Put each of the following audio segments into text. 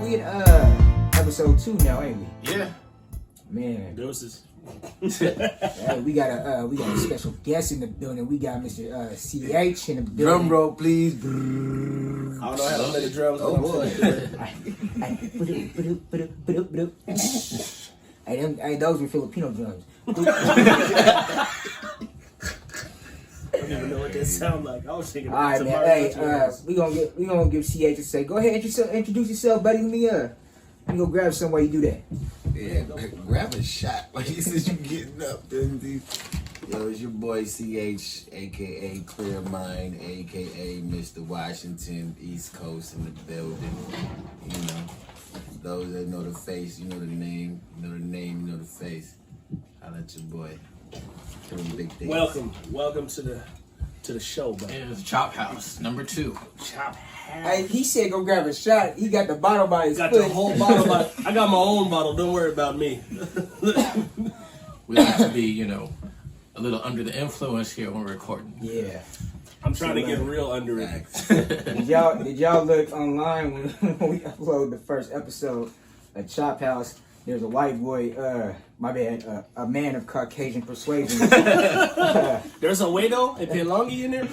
we in episode 2 now, ain't we? Yeah. Man. Doses. We got a special guest in the building. We got Mr. CH in the building. Drum roll, please. I don't know how to play the drums. Oh boy. Hey, those were Filipino drums. I don't even know what that sound like. I was thinking. All right, man. Hey, we gonna give CH a say. Go ahead, introduce yourself, buddy. Let me go grab some while you do that. Yeah, grab a shot. Like he said, you getting up, didn't he? Yo, it's your boy CH, aka Clear Mind, aka Mr. Washington, East Coast in the building. You know, those that know the face, you know the name, you know the name, you know the face. Holla at your boy. Doing big things. Welcome to the show, bro. It's Chop House number 2. Chop house. Hey, he said go grab a shot. He got the bottle by his Got foot. the whole bottle. I got my own bottle. Don't worry about me. We like to be, a little under the influence here when we're recording. Yeah. I'm trying to get real under it. Did y'all look online when we upload the first episode of Chop House? There's a white boy, my bad, a man of Caucasian persuasion. There's a Wado and Pelongi in there.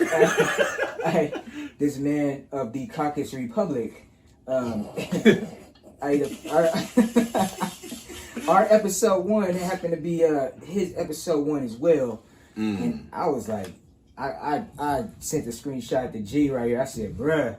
This man of the Caucasus Republic. Our episode 1 happened to be his episode 1 as well. And I was like, I sent a screenshot to G right here. I said, bruh,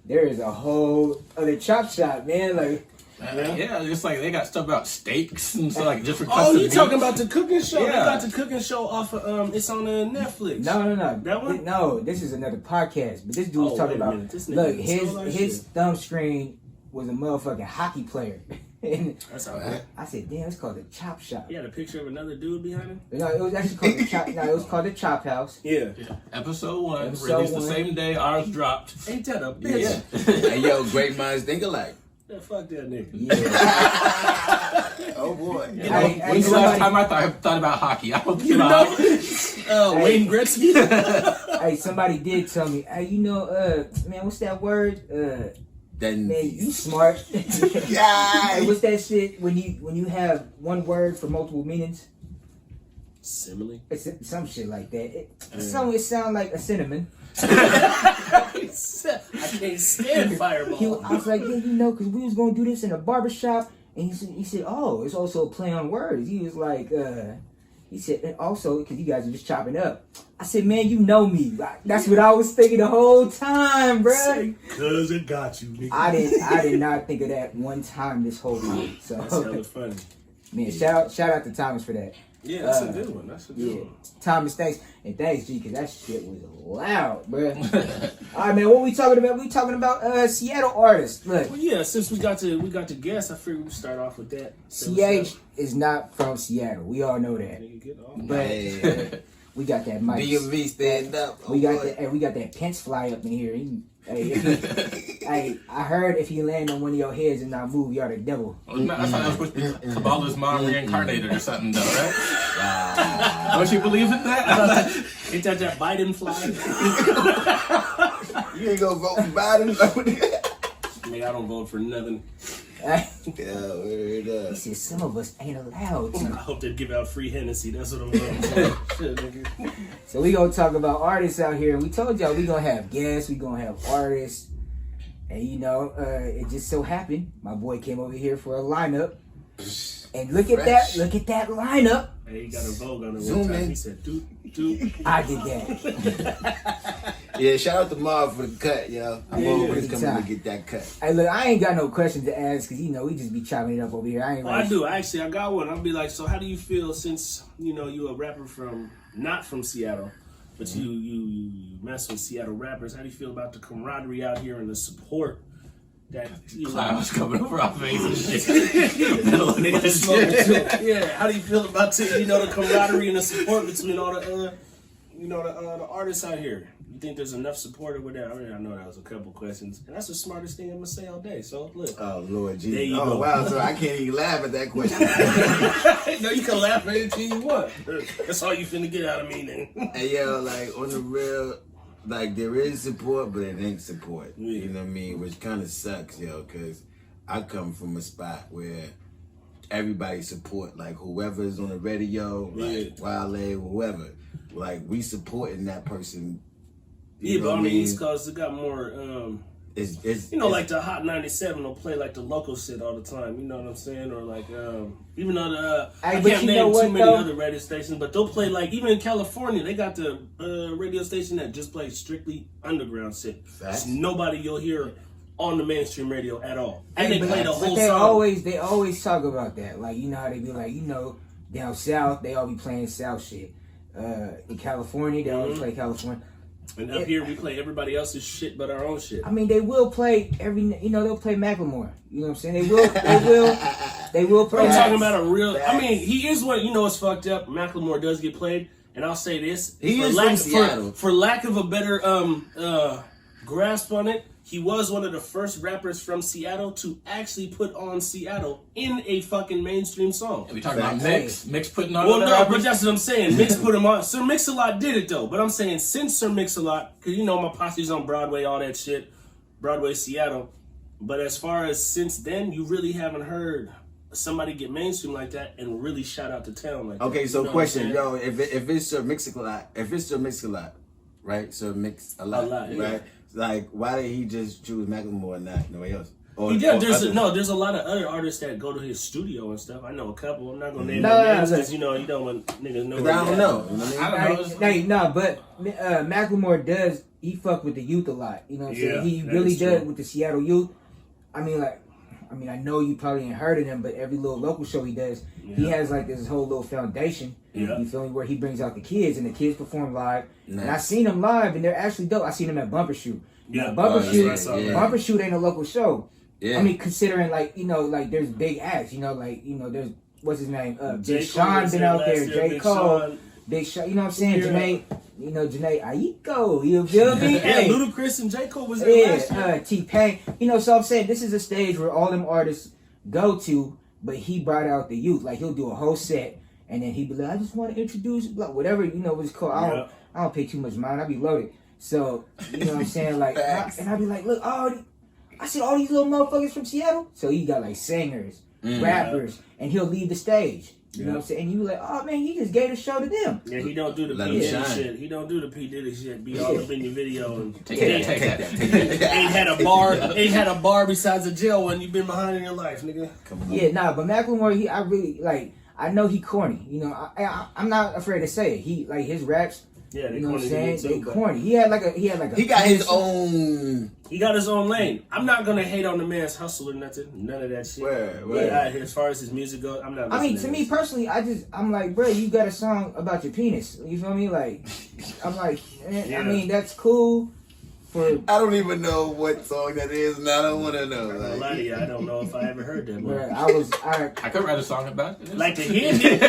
there is a whole other chop shop, man. Like, Yeah, just like they got stuff about steaks and stuff like different cuts Oh, of you meat. talking about the cooking show? Yeah. They got the cooking show off of it's on Netflix. No. That one? No, this is another podcast. But this dude was Oh, talking wait a about, minute. This nigga look, stole that his shit. thumb screen was a motherfucking hockey player. And That's all right. I said, damn, it's called the Chop Shop. He had a picture of another dude behind him. No, it was actually called the Chop. No, it was called the Chop House. Yeah. Episode 1, Episode released the 1. same day ours dropped. Ain't that a bitch? Yeah. Hey, yo, great minds think alike. Yeah, fuck that nigga. Yeah. Oh boy. When's the last time I thought about hockey? I don't You know, Wayne Gretzky. Hey, somebody did tell me, hey, man, what's that word? Then Man, you smart. Hey, what's that shit when you have one word for multiple meanings? Simile. It's some shit like that. It sound like a cinnamon. I can't stand Fireball. I was like, yeah, because we was gonna do this in a barbershop, and he said, oh, it's also a play on words. He was like, he said, and also because you guys are just chopping up. I said, man, you know me. That's what I was thinking the whole time, bruh. Cause it got you, nigga. I did not think of that one time this whole time. So That's hella funny. man, shout out to Thomas for that. Yeah, that's a good one. That's a good one. Thomas, thanks. And thanks, G, because that shit was loud, bruh. All right, man, what we talking about? We talking about Seattle artists. Look, Well, yeah, since we got to guess, I figured we'd start off with that. CH is not from Seattle. We all know that. Nigga, get off. But Hey. we got that mic. DMV stand up. Oh, We got boy. that. Hey, we got that Pence fly up in here. Hey, I heard if he land on one of your heads and not move, you're the devil. I thought that was supposed to be Kabbalah's mom reincarnated or something, though, right? Don't you believe in that? Ain't that Biden fly? You ain't gonna vote for Biden? Nigga, I don't vote for nothing. Hey, Yeah, word he up. said some of us ain't allowed I to. hope they give out free Hennessy. That's what I'm voting for. Shit, nigga. So we gonna talk about artists out here. We told y'all we gonna have guests. We gonna have artists. And it just so happened my boy came over here for a lineup. And look at that lineup. Hey, he got a Vogue on it Zoom one time. in. He said, doot. I did that. Yeah, shout out to Marv for the cut, yo. I'm always big coming time. to get that cut. Hey, look, I ain't got no questions to ask because we just be chopping it up over here. I ain't Oh, I do. Actually, I got one. I'll be like, so how do you feel since, you a rapper not from Seattle, but you mess with Seattle rappers. How do you feel about the camaraderie out here and the support that Clouds coming over our face and shit. Yeah, how do you feel about the camaraderie and the support between all the the artists out here? You think there's enough support with that? I mean, I know that was a couple questions, and that's the smartest thing I'm gonna say all day. So look, Oh, Lord There Jesus. you Oh, go. wow. So I can't even laugh at that question. no, you can laugh at anything you want. That's all you finna get out of me, then. Hey, yo, like, on the real, like, there is support, but it ain't support. Yeah. You know what I mean? Which kind of sucks, yo, because I come from a spot where everybody support, like whoever's on the radio, like Wale, whoever. Like we supporting that person. Yeah, but on the East Coast, it got more. It's like the Hot 97 will play like the local shit all the time. You know what I'm saying? Or like, even though I can't name too many other radio stations, but they'll play like even in California, they got the radio station that just plays strictly underground shit. Nobody you'll hear on the mainstream radio at all, and they play the whole song. They always talk about that. Like you know how they be like, down south they all be playing south shit. In California they always play California. And up here we play everybody else's shit but our own shit. I mean, they will play they'll play Macklemore. You know what I'm saying? They will play. I'm talking about a real. I mean, he is what it's fucked up. Macklemore does get played, and I'll say this: for lack of a better grasp on it, he was one of the first rappers from Seattle to actually put on Seattle in a fucking mainstream song. Are we talking about Mix? Mix putting on? Well, no, but that's what I'm saying. Mix put him on. Sir Mix-a-Lot did it though, but I'm saying since Sir Mix-a-Lot, because my posse's on Broadway, all that shit, Broadway, Seattle. But as far as since then, you really haven't heard somebody get mainstream like that and really shout out to town like that. Okay, so question, if it's Sir Mix-a-Lot, right? Sir Mix-a-Lot, right? Like, why did he just choose Macklemore and not nobody else? There's a lot of other artists that go to his studio and stuff. I know a couple. I'm not gonna name names because you don't want niggas know. I don't know. But Macklemore does. He fuck with the youth a lot. You know what I'm saying? He really does with the Seattle youth. I mean, I know you probably ain't heard of him, but every little local show he does, he has like this whole little foundation. You feel me? Where he brings out the kids and the kids perform live. Nice. And I seen them live and they're actually dope. I seen them at Bumper Shoot. Bumper Shoot ain't a local show. I mean, considering like there's big acts. There's what's his name? Big Sean been out there. J. Cole. Big Sean. You know what I'm saying? Janae. Janae Aiko. You feel me? Hey, Ludacris and J. Cole was there last year. T-Pain. So I'm saying this is a stage where all them artists go to, but he brought out the youth. Like he'll do a whole set, and then he'd be like, I just want to introduce whatever what it's called. I don't pay too much mind. I be loaded. So you know what I'm saying? Like, and I'd be like, look, I see all these little motherfuckers from Seattle. So he got like singers, rappers, and he'll leave the stage. You know what I'm saying? And you like, oh man, he just gave a show to them. Yeah, he don't do the P Diddy shit. He don't do the P Diddy shit. Be all up in your video and take that. Ain't had a bar besides a jail when you've been behind in your life, nigga. Come on. Yeah, but Macklemore, I really like. I know he corny. I'm not afraid to say it. He like his raps. Yeah, you know what I'm saying? They corny. He got his own lane. I'm not gonna hate on the man's hustle or nothing. None of that shit. As far as his music goes, I'm not. To me personally, I'm like, bro, you got a song about your penis. You feel me? Like, I'm like, I mean, that's cool. I don't even know what song that is, and I don't want to know. I'm gonna lie to you, I don't know if I ever heard that. Bro, I could write a song about it. Like the hit.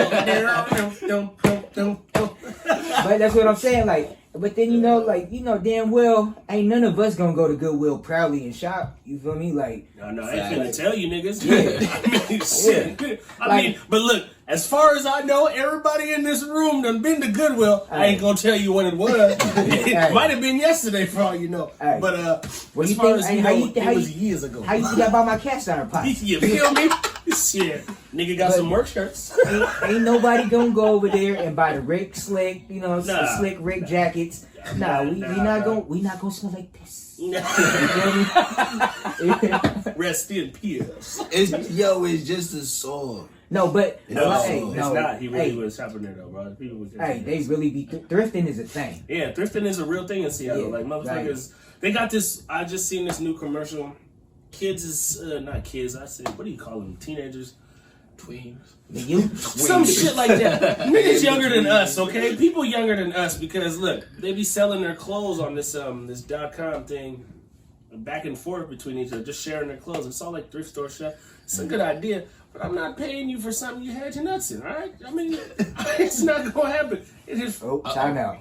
But that's what I'm saying. Like, but then damn well, ain't none of us gonna go to Goodwill proudly and shop. You feel me? Like, no, I ain't finna tell you niggas. Shit. I mean, but look, as far as I know, everybody in this room done been to Goodwill. I ain't gonna tell you when it was. It might have been yesterday for all you know. But it was years ago. How you think I bought my cast iron pot? You feel me? Shit, nigga got some work shirts. Ain't nobody gonna go over there and buy the Rick Slick, Slick Rick jackets. We not gonna smell like this. Rest in peace. It's just a song. No, but it's not. He really was shopping there though, bro. People was they really be thrifting is a thing. Yeah, thrifting is a real thing in Seattle. Like motherfuckers, they got this. I just seen this new commercial. Kids is not kids. I say, what do you call them? Teenagers, tweens, some shit like that. Niggas younger than us, okay? People younger than us because look, they be selling their clothes on this this .com thing, back and forth between each other, just sharing their clothes. It's all like thrift store stuff. It's a good idea, but I'm not paying you for something you had your nuts in. All right? I mean, it's not gonna happen. It just time out.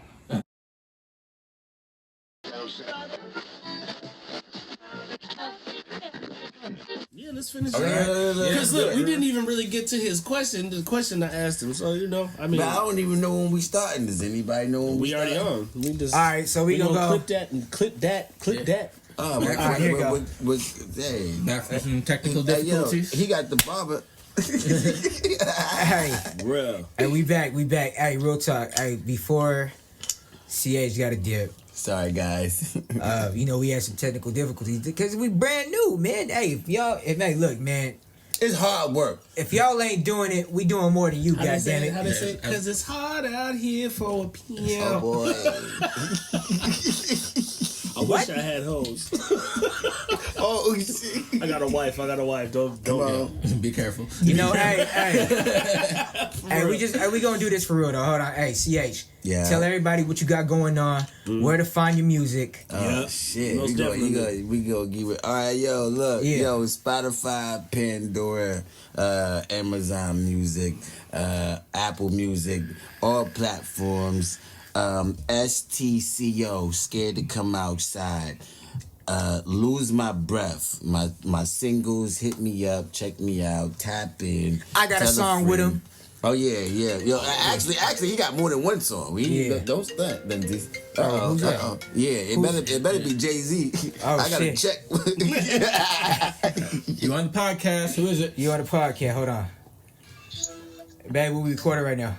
Yeah, let's finish it. Because look, we didn't even really get to his question. The question I asked him. So I mean, but I don't even know when we starting. Does anybody know when we already on? All right, so we gonna go clip that and clip that. Oh, All right, here you go. Hey, Back from some technical hey, yo, difficulties. he got the barber. Hey, Real. hey, we back. Hey, real talk. Hey, before CH got a dip. Sorry, guys. We had some technical difficulties because we brand new, man. Hey, hey, look, man. It's hard work. If y'all ain't doing it, we doing more than you, How they say? goddammit. Because it's hard out here for a PM. Oh, boy. I wish I had hoes. Oh, shit. I got a wife. Don't go. Be careful. Hey, we gonna do this for real though. Hold on, hey, CH. Yeah. Tell everybody what you got going on, where to find your music. Oh, shit. Most definitely. We gonna give it. All right, yo, look. Yeah. Yo, Spotify, Pandora, Amazon Music, Apple Music, all platforms. STCO, Scared to Come Outside. Lose My Breath. My singles, hit me up, check me out, tap in. I got a song with him. Oh yeah. Yo, actually, he got more than one song. Yeah. Don't stunt, Benji. Who's that? Yeah, it better be Jay-Z. Oh, I gotta shit. check. You on the podcast? Who is it? You on the podcast? Hold on, babe. We recording right now.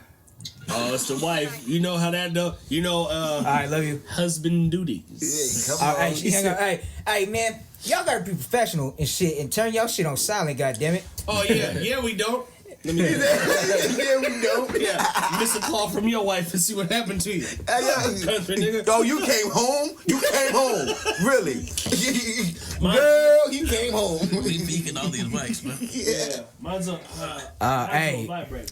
Oh, it's the wife. You know how that though. All right, love you. Husband duty. Yeah, come on. Hey, hey, man, y'all gotta be professional and shit, and turn y'all shit on silent. Goddammit. Oh yeah, we don't. Let me Yeah, we don't. miss a call from your wife and see what happened to you. Country nigga. Oh, you came home? You came home. Really? Girl, you came home. We peeking all these mics, man. Yeah. Mine's on. Hey. Vibrate.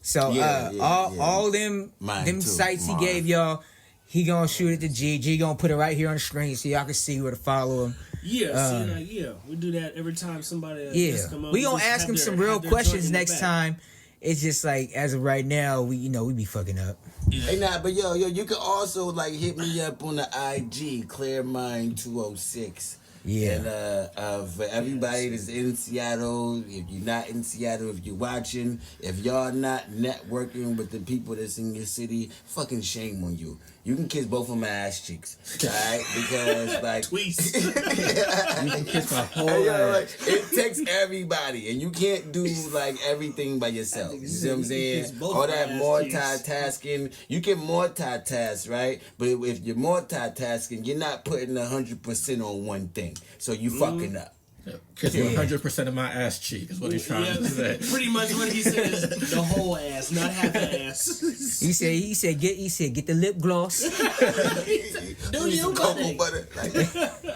So all them Mine them too, sites he Marv. gave y'all, he gonna shoot it to G. G gonna put it right here on the screen so y'all can see where to follow him. Yeah, we do that every time somebody. Yeah, come on, we gonna just ask have him their- some have real their questions joint in the next back. time. It's just like as of right now, we be fucking up. Hey, nah, but yo, you can also like hit me up on the IG, ClearMind206. Yeah. And for everybody that's in Seattle, if you're not in Seattle, if you're watching, if y'all not networking with the people that's in your city, fucking shame on you. You can kiss both of my ass cheeks, alright? Because like Tweets. You can kiss my whole Hey, yo, ass. like, it takes everybody, and you can't do like everything by yourself. You see what I'm saying? Kiss both All that ass multitasking, you can multitask, right? But if you're multitasking, you're not putting 100% on one thing, so you fucking up. Kiss 100% of my ass cheek is what he's trying to say. Pretty much what he said is the whole ass, not half the ass. He said get the lip gloss. Do you Cocoa buddy? butter. Like,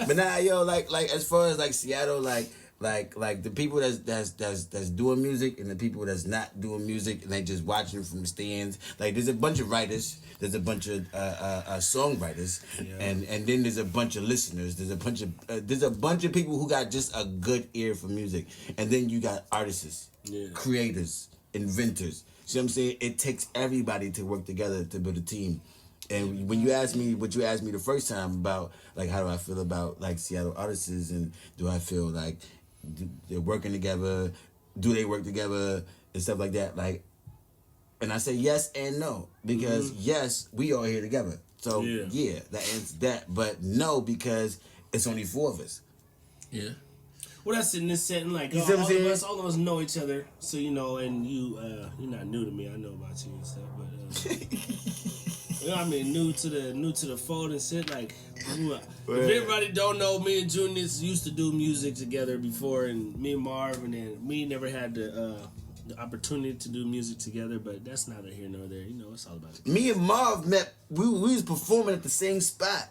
but nah, yo, like as far as like Seattle, like the people that's doing music and the people that's not doing music and they just watching from the stands. Like there's a bunch of writers, there's a bunch of songwriters, and then there's a bunch of listeners. There's a bunch of people who got just a good ear for music, and then you got artists, creators, inventors. See what I'm saying? It takes everybody to work together to build a team. And when you asked me what you asked me the first time about like how do I feel about like Seattle artists and do I feel like they're working together, do they work together and stuff like that, like, and I say yes and no because yes, we are here together, so yeah, that answers that, but no, because it's only 4 of us. Yeah. Well, that's in this setting. Like You see what I'm saying? all of us know each other, so and you're not new to me. I know about you and stuff, but I mean, new to the fold and shit. Like, if everybody don't know, me and Junius used to do music together before, and me and Marv, and then we never had the opportunity to do music together. But that's neither here nor there. It's all about it. Me and Marv met. We was performing at the same spot.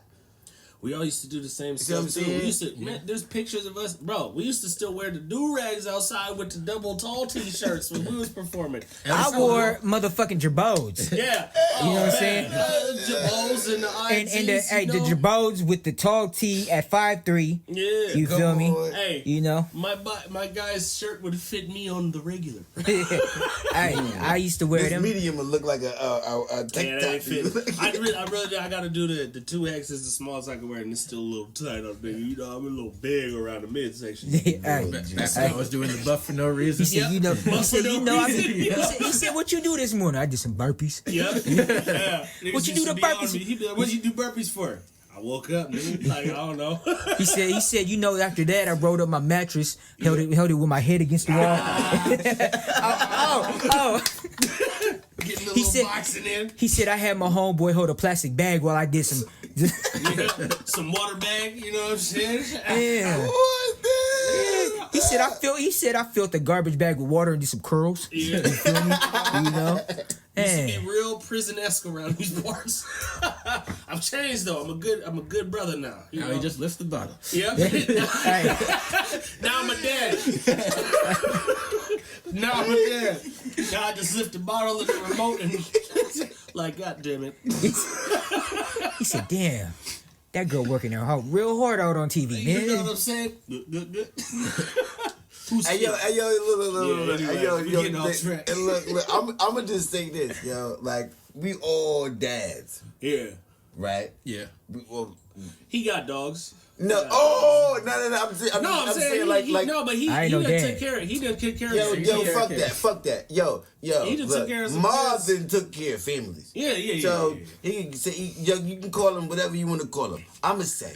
We all used to do the same See what I'm stuff too. saying? We used to, man, there's pictures of us, bro. We used to still wear the do-rags outside with the double tall t-shirts when we was performing. I wore motherfucking Jabodes. Yeah. You know what I'm saying? Jabos and the IGs, And the Jabodes with the tall tee at 5'3". Yeah. You feel me? Hey, You know? my guy's shirt would fit me on the regular. I used to wear This them. medium would look like a Yeah, tank that ain't top. fit. I gotta do the 2X is the smallest I can wear, and it's still a little tight up there. I'm a little big around the midsection. Hey, Back when I was doing the buff for no reason. he said, Yep. he said, For no reason. he said, what you do this morning? I did some burpees. Yeah. What you do the burpees? He'd be like, what you do burpees for? I I woke up, nigga. Like, I don't know. He said, you know, after that, I rolled up my mattress, held it with my head against the wall. Getting a He little said- boxing in. He said I had my homeboy hold a plastic bag while I did some. Some water bag, you know what I'm saying? Yeah. What the? He said I filled the garbage bag with water and did some curls. Yeah. You feel me? You know? Used to Man. be real prison-esque around these parts. I've changed though. I'm a good brother now. You Now know? he just lifts the bottle. Yep. Hey, Now I'm a dad. Now I'm a dad. Now I just lift the bottle of the remote and like, God damn it. he said, damn, that girl working there real hard out on TV, You know what man. I'm saying? Good. Who's Hey yo, look, Yeah, hey, anyway, we getting off look, track. and look, I'm gonna just say this, yo, like we all dads, Yeah. right? Yeah. We all, He got dogs. no, Yeah. oh, no, I'm saying like, no, but he I ain't no didn't dad. take care of. He didn't take care yo, of. fuck that, yo, He just took look, care of some Marvin took care of families. Yeah. So he can say, you can call him whatever you want to call him. I'ma say,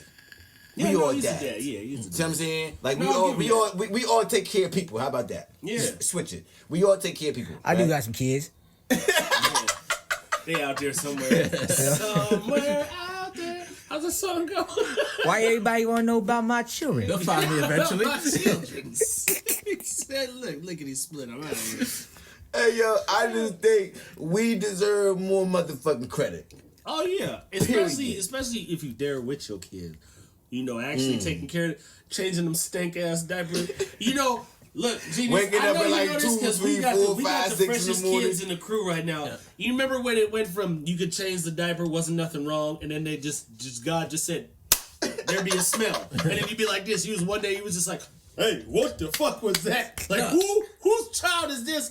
yeah, we no, all he's dads. a dad. Yeah, he's a See what I'm saying? Like No, I'll give you we all take care of people. How about that? Yeah. Switch it. We all take care of people. I do right? got some kids. They out there somewhere. Somewhere out there. How's the song go? Why everybody want to know about my children? They'll find me eventually. My children. He said, lickety split. I'm out of here. Hey yo, I just think we deserve more motherfucking credit. Oh yeah, especially if you there with your kid, you know, actually taking care of, changing them stank ass diapers. You know, look, Genius, Waking I up know at you like know this 2, 'cause 3, we got 4, the 5, 6 in the freshest morning. kids in the crew right now. Yeah. You remember when it went from you could change the diaper, wasn't nothing wrong, and then they just God just said there'd be a smell, and then you'd be like this. One day he was just like, hey, what the fuck was that? Like whose child is this?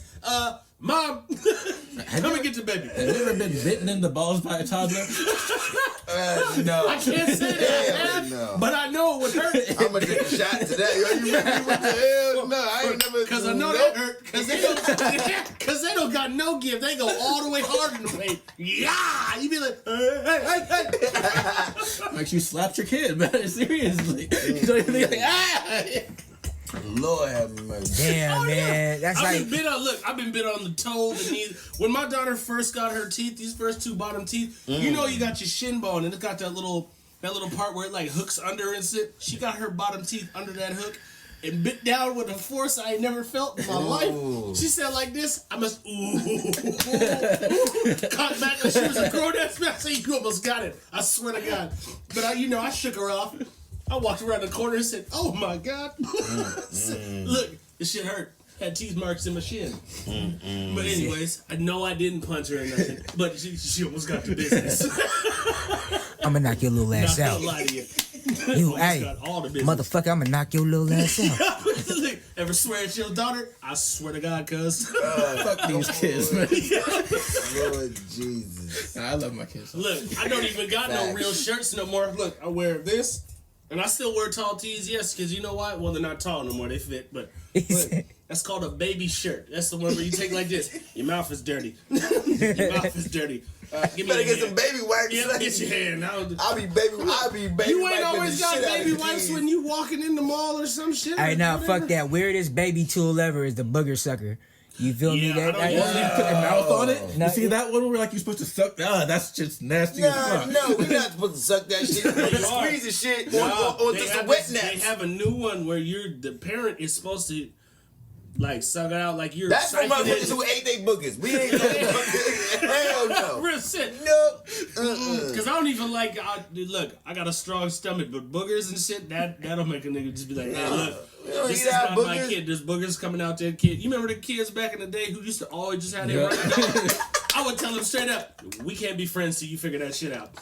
Mom, come and get the baby. Have you ever been bitten in the balls by a toddler? No. I can't say that, no. but I know it would hurt. I'm gonna take a shot to that. Yo, you remember what the hell? No, I ain't never. Cause I know that hurt. Cause they don't got no give. They go all the way hard in the paint. Yeah, you be like, hey. Makes you slap your kid, man. Seriously. You don't even think like, ah! Lord have mercy. Damn, man. That's I've like, been bit on the toe, the knee. When my daughter first got her teeth, these first 2 bottom teeth, you know, you got your shin bone, and it's got that little part where it like hooks under and shit. She got her bottom teeth under that hook and bit down with a force I ain't never felt in my life. She said like this, I must caught back and she was a grown ass man. So you almost got it. I swear to God. But I shook her off. I walked around the corner and said, "Oh my God, look, this shit hurt." Had teeth marks in my shin. But anyways, I know I didn't punch her or nothing, but she almost got the business. I'm gonna knock your little ass Not out. gonna lie to you. You, Almost hey, got all the business. motherfucker, I'm gonna knock your little ass out. Look, ever swear at your daughter? I swear to God, cuz. Fuck these kids, man. Lord Jesus. I love my kids. Look, I don't even got no real shirts no more. Look, I wear this. And I still wear tall tees, yes, because you know what? Well, they're not tall no more. They fit, but look, that's called a baby shirt. That's the one where you take like this. Your mouth is dirty. Your mouth is dirty. Give me Better your get some hand. baby wipes. Yeah, get your hand. I'll be baby You ain't wiping always the got shit out of baby the wipes kids. when you walking in the mall or some shit. Hey, or now whatever. fuck that. Weirdest baby tool ever is the booger sucker. You feel me? Yeah, That, I don't use that. Put your mouth on it. No. You see that one where like you're supposed to suck? Ah, that's just nasty as fuck. No, we're not supposed to suck that shit. you are. Squeeze the shit Nah, or they just a have wet They nap. have a new one where the parent is supposed to like suck it out like you're. That's for psyching motherfuckers it. who ate they boogers. We ain't no hell no. Real shit. No. Cause I don't even like. Look, I got a strong stomach, but boogers and shit that'll make a nigga just be like, hey, look, We don't this eat is our not my boogers. kid. There's boogers coming out there, kid. You remember the kids back in the day who used to always just have their right? I would tell them straight up, we can't be friends till you figure that shit out.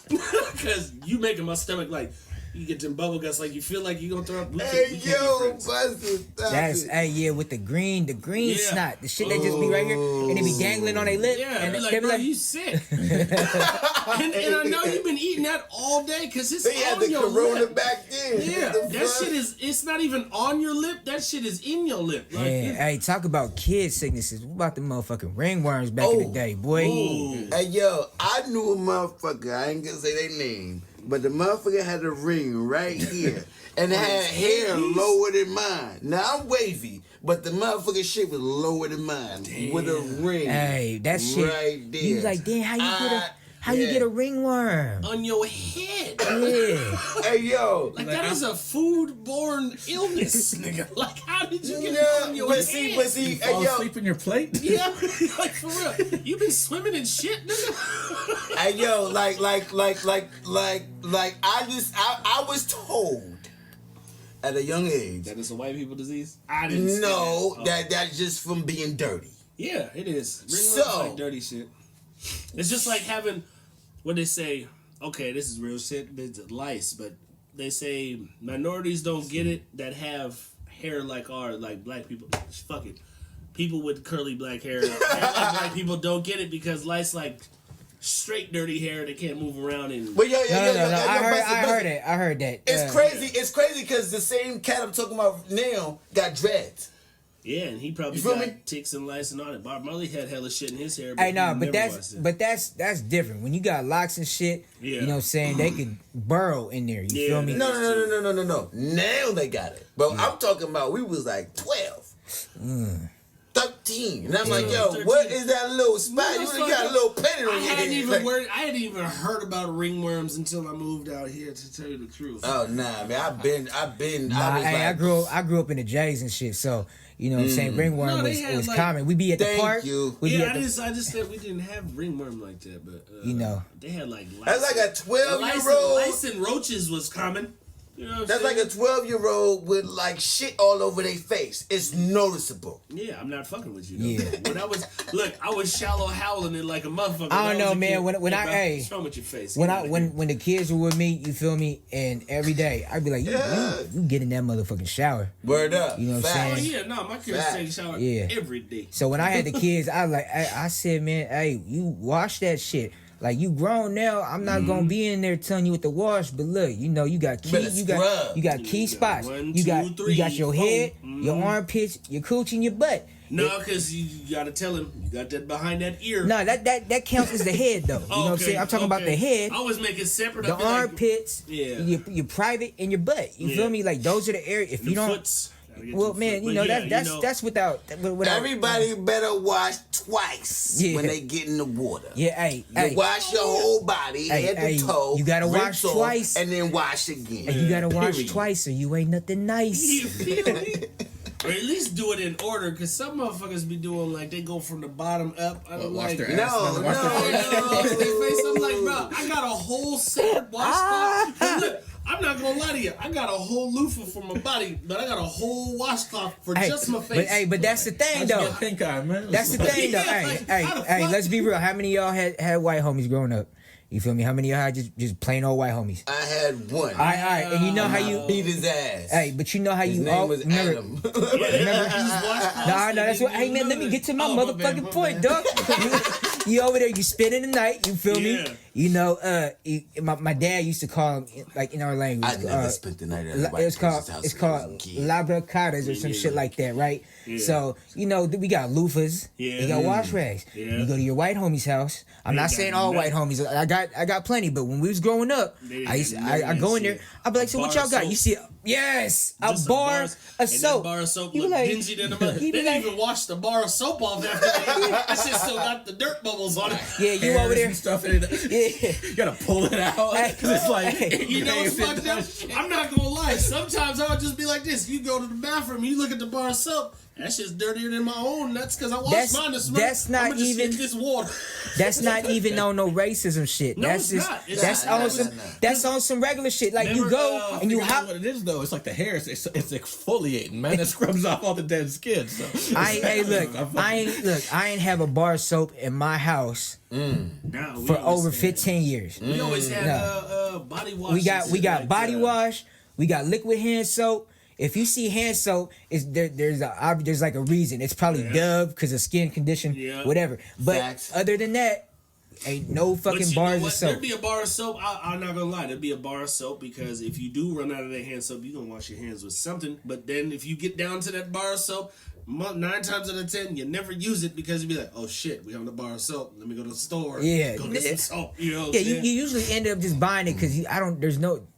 Cause you making my stomach like. You get them bubble guts like you feel like you gonna throw up. We Hey can't yo, be friends. Buster, stop That's it. hey yeah with the green Yeah. snot, the shit they just be right here and they be dangling on their lip. Yeah, and be they like, be bro, like, you sick. and I know you've been eating that all day because it's They had on the your corona lip. back then. Yeah, The that fuck? shit it's not even on your lip. That shit is in your lip. Like, man, hey, talk about kid sicknesses. What about the motherfucking ringworms back in the day, boy? Ooh. Hey yo, I knew a motherfucker. I ain't gonna say their name, but the motherfucker had a ring right here. And it had hair lower than mine. Now I'm wavy, but the motherfucker shit was lower than mine. With a ring. Hey, that shit. Right there. You was like, damn, how you get a ringworm? On your head. Yeah. Hey, yo. Like that is a food-borne illness, nigga. Like, how did you get it on your but head? see, You hey, fall yo. asleep in your plate? Yeah, like for real. You been swimming in shit, nigga? Hey, yo, like, I was told at a young age. That is a white people disease? I didn't say No, that. that's just from being dirty. Yeah, it is. Ringworms So- like dirty shit. It's just like having what they say. Okay, this is real shit. It's lice, but they say minorities don't get it that have hair like black people. Fuck it. People with curly black hair like black people don't get it because lice like straight dirty hair that can't move around and. But yo, No. I heard it. I heard that. It's crazy. It's crazy because the same cat I'm talking about now got dreads. Yeah, and he probably You feel got me? ticks and lice and all that. Bob Marley had hella shit in his hair. Hey, no, he but never washed it. that's different. When you got locks and shit, Yeah. you know what I'm saying? They could burrow in there. You Yeah, feel me? that- No. Now they got it. But I'm talking about we was like 12. 13. And I'm like, yo, 13. what is that little spot? You Motherfucker, got a little painting on I your hadn't head. even Like, I hadn't even heard about ringworms until I moved out here. To tell you the truth. oh nah, man. I've been Nah, I was hey, like, I grew up in the J's and shit, so you know what I'm saying. Ringworm No, they was had, was like- common. We be at the Thank park. you. We be Yeah, at the, I just said we didn't have ringworm like that, but you know. they had like that's like a lice 12-year-old. lice and roaches was common. You know what I'm That's like saying? a 12-year-old with like shit all over their face. It's noticeable. Yeah, I'm not fucking with you. Yeah. Though. I was shallow howling it like a motherfucker. I don't know, was a man. kid. When I bro, hey, what's wrong with your face? when Get I outta when here. when the kids were with me, you feel me, and every day I'd be like, you get in that motherfucking shower. Word up. You know what I'm Oh Facts. saying? yeah, no, my kids Facts. take a shower Yeah. every day. So when I had the kids, I said, man, hey, you wash that shit. Like you grown now, I'm not gonna be in there telling you what to wash, but look, you know, you got key, better you scrub. got key You got spots. 1, You got 2, 3, you got your 4. head, your armpits, your cooch, and your butt. No, because you gotta tell him you got that behind that ear. No, that counts as the head though. You know what I'm saying? I'm talking about the head, I always make it separate. the I'd be like, armpits, Yeah. your private, and your butt. You feel Yeah. me? Like those are the areas. If them you don't, foots. Gotta get well, them man, foot. you know But that's yeah, that's without. Everybody better wash twice Yeah. when they get in the water. Yeah, hey, You hey. wash your whole body, Hey, head hey, to toe. you gotta rinse wash off, twice. and then wash again. And you gotta wash Period. twice, or you ain't nothing nice. You feel me? Or at least do it in order, because some motherfuckers be doing like they go from the bottom up. I don't Wash like. their No, ass, never wash their face. No, they face. I'm like, bro, I got a whole set washcloth. And look, I'm not gonna lie to you. I got a whole loofah for my body, but I got a whole washcloth for Hey, just my face. but that's the thing How'd you though. get pink eye, man? That's the thing though. Yeah, Hey, like, hey, how the hey. fuck? Let's be real. How many of y'all had white homies growing up? You feel me? How many of y'all had just plain old white homies? I had one. All right. And you know how you. beat his ass. Hey, but you know how his you. name was remember, Adam. Nah, that's what. Hey man, let me get to my motherfucking point, dog. You over there, you spending the night. You feel me? Yeah. You know, my dad used to call him like in our language. I never spent the night at a white It's called person's house when I was a kid. labracadas or some shit like that, right? Yeah. So you know we got loofahs, Yeah. we got wash rags. Yeah. You go to your white homie's house. I'm They not got saying all white nothing. homies. I got plenty, but when we was growing up, They I go in there. I be like, so what bar y'all got? soap. You see, yes, a Just bar and of soap. That bar of soap You look like- dingy than the mother. They you didn't like- even wash the bar of soap off after that. That shit still got the dirt bubbles on it. Yeah, you Hairs over there. and stuff in it. Yeah. You gotta pull it out. Hey, 'Cause it's like hey, You know what's Hey, fucked up? I'm not gonna lie. Sometimes I'll just be like this. You go to the bathroom, you look at the bar of soap. That shit's dirtier than my own. That's because I washed mine this morning. That's not I'ma just even- hit this water. That's not even on no racism shit. No, That's it's just not. It's that's not. on It's some not. that's on some regular shit. Like you Remember, go and you You know hop. what it is though? It's like the hair. It's exfoliating, man. It scrubs off all the dead skin. So Hey, look, I ain't have a bar of soap in my house Nah, we for always over had- 15 years. We always had No. body wash. We got and shit like body that. wash. We got liquid hand soap. If you see hand soap, there's like a reason. It's probably Dove because of skin condition, Yeah. whatever. But Facts. other than that, ain't no But fucking you know bars of what? soap. There'd be a bar of soap. I'm not gonna lie. There'd be a bar of soap because if you do run out of that hand soap, you gonna wash your hands with something. But then if you get down to that bar of soap, 9 times out of 10, you never use it because you be like, oh shit, we on the bar of soap. Let me go to the store. Yeah. Go get some soap. You know. Yeah, you usually end up just buying it because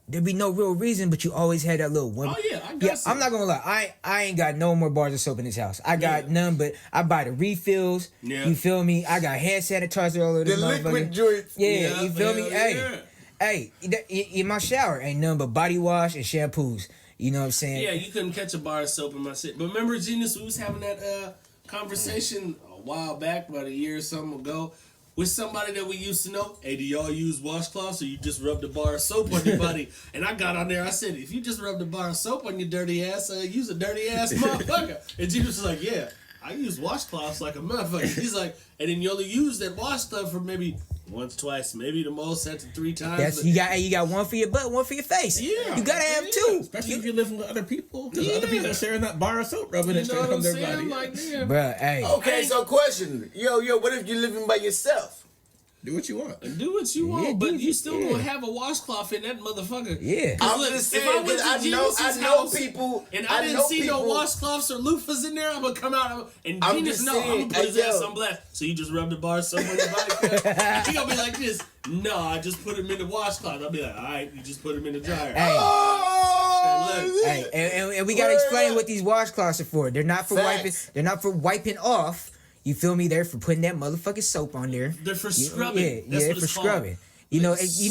there'd be no real reason, but you always had that little one. Oh yeah, I got some. I'm not gonna lie. I ain't got no more bars of soap in this house. I got none, but I buy the refills. Yeah. You feel me? I got hand sanitizer all over this The motherfucker. liquid joints. Yeah, you feel me? Yeah. Hey, in my shower ain't nothing but body wash and shampoos. You know what I'm saying? Yeah, you couldn't catch a bar of soap in my shit. But remember, Genius, we was having that conversation a while back, about a year or something ago, with somebody that we used to know. Hey, do y'all use washcloths or you just rub the bar of soap on your body? And I got on there, I said, if you just rub the bar of soap on your dirty ass, use a dirty ass motherfucker. And Genius was like, yeah, I use washcloths like a motherfucker. He's like, and then you only use that washcloth for maybe once, twice, maybe the most, that's 3 times. You got one for your butt, one for your face. Yeah, you gotta have two. Especially if you're living with other people, because other people are sharing that bar of soap rubbing it straight from their body. Like, yeah. Bruh, hey. Okay, so question. Yo, what if you're living by yourself? Do what you want. Do what you want, Yeah, but do you it, still yeah. gonna have a washcloth in that motherfucker. Yeah. I'm Look, just if saying, I went to I Genius's know house people, and I didn't see no washcloths or loofahs in there, I'm gonna come out and I'm Genius just know I'm saying, gonna put his hey, ass yo. on blast. So you just rub the bar of soap on your body? He gonna be like this. No, I just put him in the washcloth. I'll be like, all right, you just put him in the dryer. Hey. Oh, Hey, and we gotta explain what these washcloths are for. They're not for Facts. wiping. They're not for wiping off. You feel me? They're for putting that motherfucking soap on there. They're for scrubbing. Yeah, That's they're what for it's scrubbing. called. You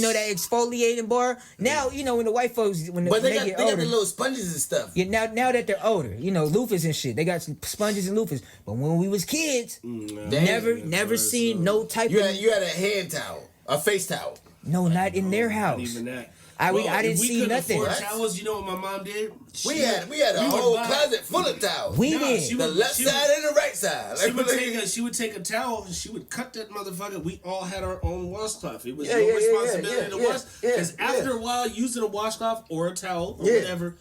know that exfoliating bar. Now when the white folks when But they they get got older. the little sponges and stuff. Yeah, now that they're older, loofahs and shit. They got some sponges and loofahs. But when we was kids, never seen no type You of. had a hand towel, a face towel. No, not in their Not house. even that. I If didn't we see couldn't nothing. afford What? towels, you know what my mom did? We had a would whole buy- closet full of towels. We Nah, did. she The would- left she side would- and the right side. She would take a towel and she would cut that motherfucker. We all had our own washcloth. It was Yeah, your yeah, yeah, responsibility yeah, to yeah, wash. yeah, Because yeah. after a while, using a washcloth or a towel or Yeah. whatever,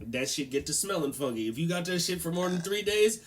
that shit get to smelling funky. If you got that shit for more than 3 days,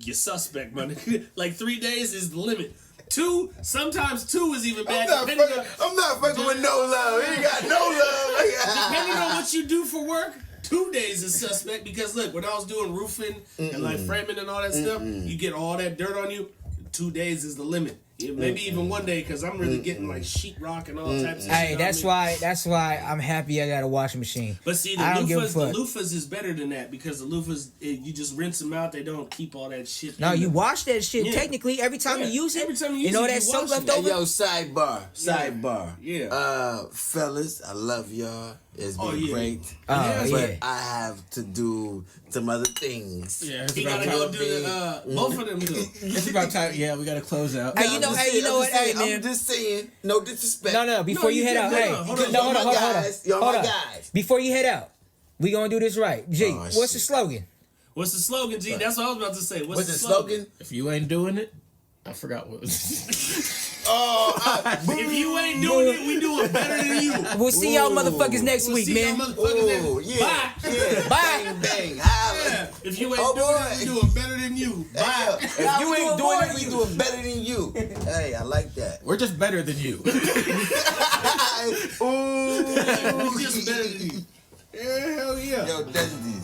you're suspect, man. Like 3 days is the limit. 2, sometimes 2 is even bad. I'm not fucking with no love. He ain't got no love. Depending on what you do for work, 2 days is suspect because look, when I was doing roofing and like framing and all that stuff, you get all that dirt on you. 2 days is the limit. Yeah, maybe even 1 day because I'm really getting like sheetrock and all types of shit. Hey, on that's me. why I'm happy I got a washing machine. But see, the I don't give a fuck. loofahs is better than that because the loofahs, you just rinse them out. They don't keep all that shit. No, in you them. wash that shit. Yeah. Technically, every time Yeah, you use it, every time you use know it, that you soap wash left it. Hey, over. yo, sidebar. Yeah. Fellas, I love y'all. It's been Oh, yeah. great. Oh, but yeah. I have to do some other things. Yeah, it's He about gotta time. go do the, both of them do. It's about time. Yeah, we gotta close out. Hey, you know what? Hey, man. I'm just saying, no disrespect. No. Before you you head can't out, do hey, that. Hold on. no, hold on. Y'all Hold my on. guys. Before you head out, we gonna do this right. G, Oh, what's the shit. slogan? What's the slogan, G? That's what I was about to say. What's the slogan? If you ain't doing it, I forgot what. If you ain't doing it, we doing better than you. We'll see y'all Ooh. motherfuckers next We'll week, see y'all man. motherfuckers Oh, next- yeah. Bye. Yeah. Bye. Bang, bang. Holla. Yeah. If you ain't Oh, doing boy. it, we doing better than you. Hey, Bye. yo, if you ain't doing it, we doing better than you. Hey, I like that. We're just better than you. Ooh. We just better than you. Yeah, hell yeah. Yo, Dundee.